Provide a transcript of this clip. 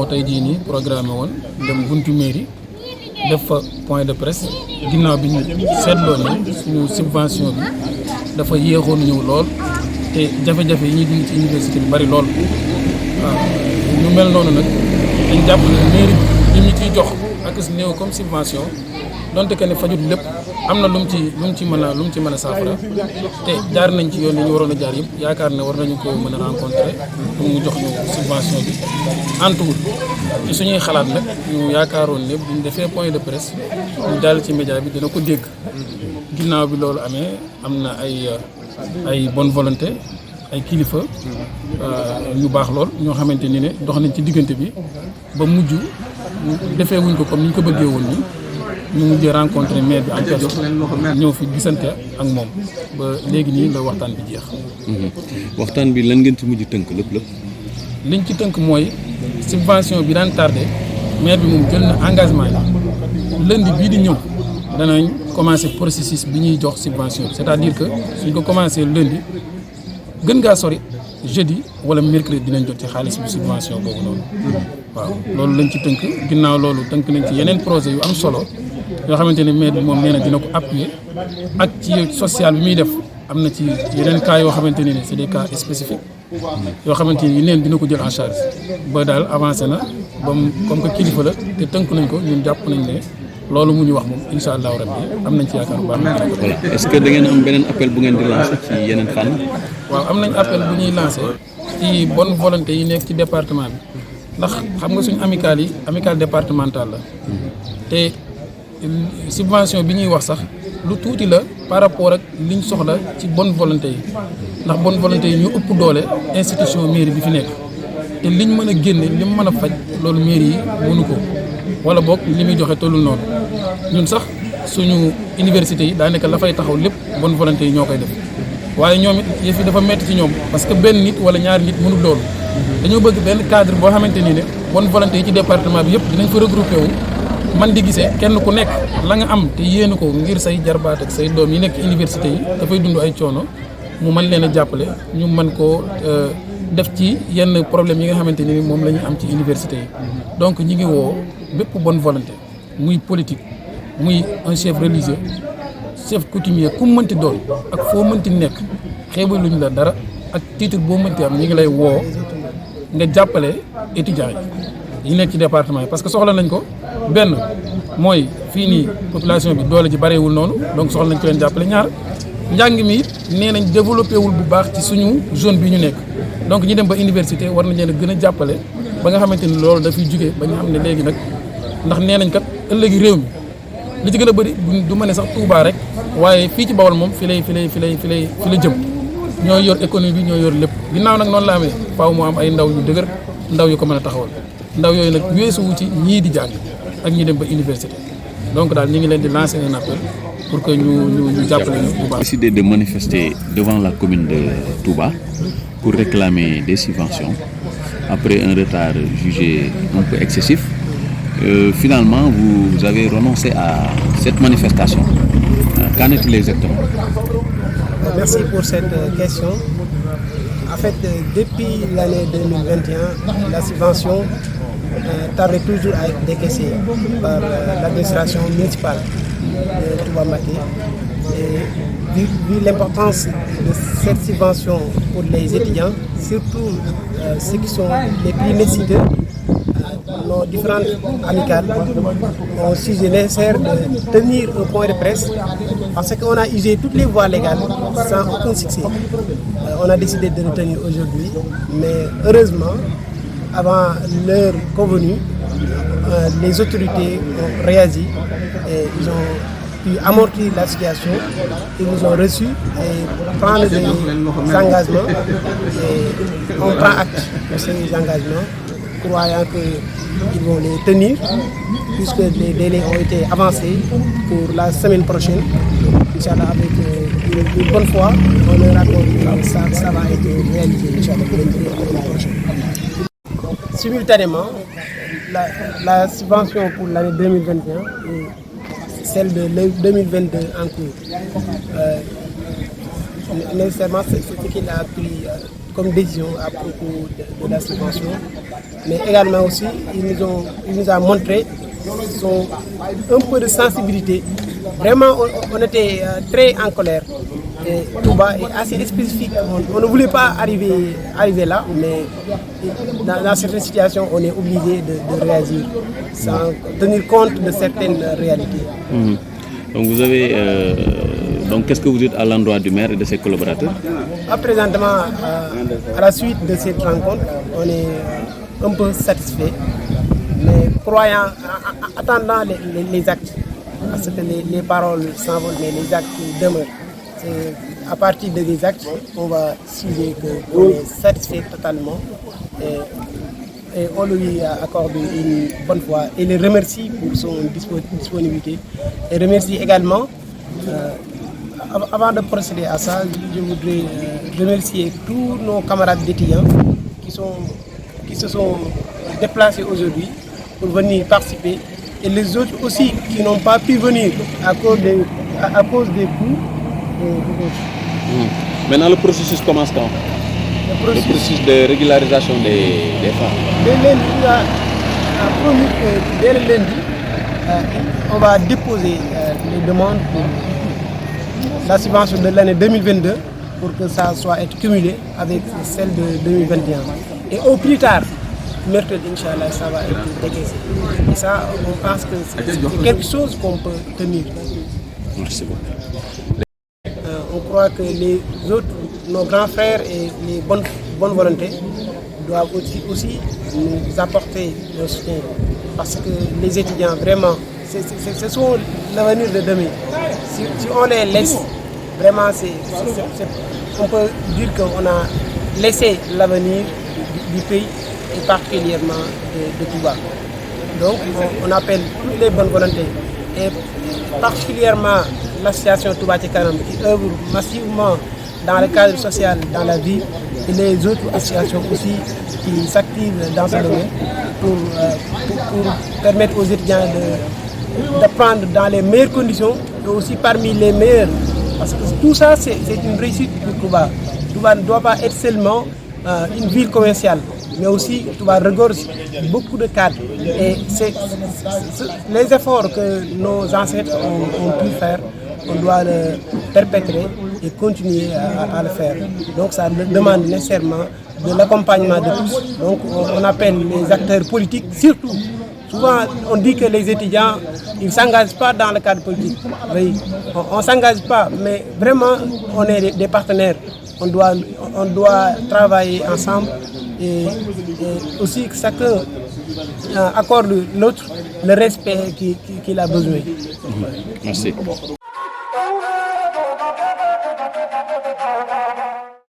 moo tey jii nii programmé woon dem buntu mairie def fa point de presse ginnaaw bi ñu seetloo ne suñu subvention bi dafa yéexoon ñëw lool te jafe-jafe yi ñuy dund ci université bi bari lool waaw ñu mel noonu nag dañ jàpp ne mairie bi ñu ciy jox ak néew comme subvention donte que ne fajut lépp am na lu mu ci mën a saafara te jaar nañ ci yoon yi ñu waroon a jaar yëpp yaakaar ne war nañu ko mën a rencontrer pour mu jox ñu subvention bi antuwul ci suñuy xalaat nag ñu yaakaaroon ne buñ defee point de presse ñu jàll ci média bi dina ko dégg ginnaaw bi loolu amee am na ay bonne volonté ay kilifa ñu baax lool ñoo xamante ni ne dox nañ ci diggante bi ba mujj defee wuñ ko comme ni ñu ko bëggee woon ni ñu mujjee rencontré maire bi en personne ñëw fi gisante ak moom ba léegi nii la waxtaan bi jeex. waxtaan bi lan ngeen ci mujj tënk lépp. liñ ci tënk mooy subvention bi daan tardé maire bi moom jël na engagement yi lundi bii di ñëw danañ commencé processus bi ñuy jox subvention bi c'est-à-dire que suñ ko commencé lundi gën ngaa sori jeudi wala mercredi dinañ jot ci xaalis bi subvention boobu noonu waaw loolu lañ ci tënk ginnaaw loolu tënk nañ ci yeneen projet yu am solo yoo xamante ne maire bi moom nee na dina ko appuyer ak ci social bi muy def am na ci yeneen cas yoo xamante ne c'est des cas spécifiques yoo xamante ni neen dina ko jël en charge ba daal avancé na ba mu comme que kilifa la te tënk nañ ko ñun jàpp nañ ne loolu mu ñu wax moom incha allahu rabbi am nañ ci yaakaar bu baax. voilà est-ce que da ngeen am beneen appel bu ngeen di lancer ci yeneen fànn. waaw am nañ appel bu ñuy lancer ci bonne volonté yi nekk ci département bi ndax xam nga suñu amicale départementale la te subvention bi ñuy wax sax lu tuuti la par rapport ak liñ soxla ci bonne volonté yi ndax bonne volonté yi ñu ëpp doole institution mairie bi fi nekk te liñ mën a génne li mu mën a faj loolu mairie yi mënu ko wala boog li muy joxe tollul noonu ñun sax suñu université yi daanaka la fay taxaw lépp bonne volonté yi ñoo koy def waaye ñoom it yëf yi dafa metti ci ñoom parce que benn nit wala ñaari nit mënul loolu dañoo bëgg benn cadre boo xamante ni ne bonne volonté yi ci département bi yëpp dinañ fa regroupé wu man di gisee kenn ku nekk la nga am te yéene ko ngir say jarbaat ak say doom yi nekk université yi dafay dund ay coono mu mën leen a jàppale ñu mën koo def ci yenn problème yi nga xamante ni moom la ñu am ci université yi donc ñi ngi woo bépp bonne volonté muy politique muy un chef religieux chef coutumier ku mënti doon ak foo mënti nekk xeebu luñ la dara ak titre boo mënti am ñi ngi lay woo nga jàppale étudiants yi nekk ci département yi parce que soxla nañ ko benn mooy fii nii population bi doole ji bareewul noonu donc soxla nañ ko leen jàppale ñaar njàng mi it nee nañ développé wul bu baax ci suñu zone bi ñu nekk donc ñi dem ba université war nañ leen a gën a jàppale ba nga xamante ni loolu dafay jugee ba ñu xam ne léegi nag ndax nee nañ kat ëllëgi réew mi li ci gën a bëri du ma ne sax Touba rek waaye fii ci Bawol moom fi la jëm ñoo yor économie bi ñoo yor lépp ginnaaw nag noonu la amee faaw moo am ay ndaw yu dëgër ndaw yu ko mën a taxawal ndaw yooyu nag weesuwu ci ñii di jàng ak ñi dem ba université donc daal ñu ngi leen di lancer un appel pour que ñu jàppale ñu bu baax. Décidé de manifester devant la commune de Touba pour réclamer des subventions après un retard jugé un peu excessif. Finalement, vous avez renoncé à cette manifestation. Qu'en est-il exactement? Merci pour cette question. En fait, depuis l'année 2021, la subvention tardait toujours à être décaissée par l'administration municipale de Touba Mbacké. Et vu l'importance de cette subvention pour les étudiants, surtout ceux qui sont les plus nécessiteux, nos différentes amicales ont jugé nécessaire de tenir un point de presse parce qu'on a usé toutes les voies légales sans aucun succès. On a décidé de le tenir aujourd'hui, mais heureusement, avant l'heure convenue, les autorités ont réagi et ils ont pu amortir la situation. Ils nous ont reçus et prendre des engagements. Et on prend acte de ces engagements, croyant qu'ils vont les tenir, puisque les délais ont été avancés pour la semaine prochaine. Inch'Allah, avec une bonne foi, on leur raconte que ça va être réalisé, Inch'Allah, pour la semaine prochaine. Simultanément, la subvention pour l'année 2021 et celle de 2022 en cours. Nécessairement, c'est ce qu'il a pris comme décision à propos de la subvention. mais également aussi il nous a montré un peu de sensibilité. Vraiment, on était très en colère. Et Touba est assez spécifique. On ne voulait pas arriver là, mais dans certaines situations, on est obligé de réagir sans tenir compte de certaines réalités. Donc vous avez... donc qu'est-ce que vous dites à l'endroit du maire et de ses collaborateurs? Présentement, à la suite de cette rencontre, on est un peu satisfait, mais croyant, attendant les actes, parce que les paroles s'envolent, mais les actes demeurent. C'est à partir des actes, on va juger qu'on est satisfait totalement et on lui accorde une bonne foi et le remercie pour son disponibilité et remercie également. Avant de procéder à ça, je voudrais remercier tous nos camarades d'étudiants qui se sont déplacés aujourd'hui pour venir participer et les autres aussi qui n'ont pas pu venir à cause des coûts. Maintenant, le processus commence quand? Le processus de régularisation des femmes. Dès lundi, il a promis que dès le lundi, on va déposer les demandes pour la subvention de l'année 2022 pour que ça soit cumulé avec celle de 2021. Et au plus tard, mercredi, Inch'Allah, ça va être décaissé. Et ça, on pense que c'est quelque chose qu'on peut tenir. Merci beaucoup. On croit que les autres, nos grands frères et les bonnes volontés doivent aussi nous apporter le soutien. Parce que les étudiants, vraiment, ce sont l'avenir de demain. Si on les laisse, vraiment, on peut dire qu'on a laissé l'avenir du pays et particulièrement de Touba. Donc, on appelle toutes les bonnes volontés et particulièrement l'association Touba Ca Kanam qui œuvre massivement dans le cadre social, dans la vie, et les autres associations aussi qui s'activent dans ce domaine pour permettre aux étudiants d'apprendre dans les meilleures conditions et aussi parmi les meilleurs. Parce que tout ça, c'est une réussite pour Touba. Touba ne doit pas être seulement une ville commerciale, mais aussi Touba regorge beaucoup de cadres. Et les efforts que nos ancêtres ont pu faire, on doit le perpétrer et continuer à le faire. Donc ça demande nécessairement de l'accompagnement de tous. Donc on appelle les acteurs politiques, surtout. Souvent on dit que les étudiants ils ne s'engagent pas dans le cadre politique. Oui, on ne s'engage pas, mais vraiment on est des partenaires. On doit travailler ensemble et aussi que chacun accorde l'autre le respect qu'il a besoin. Merci.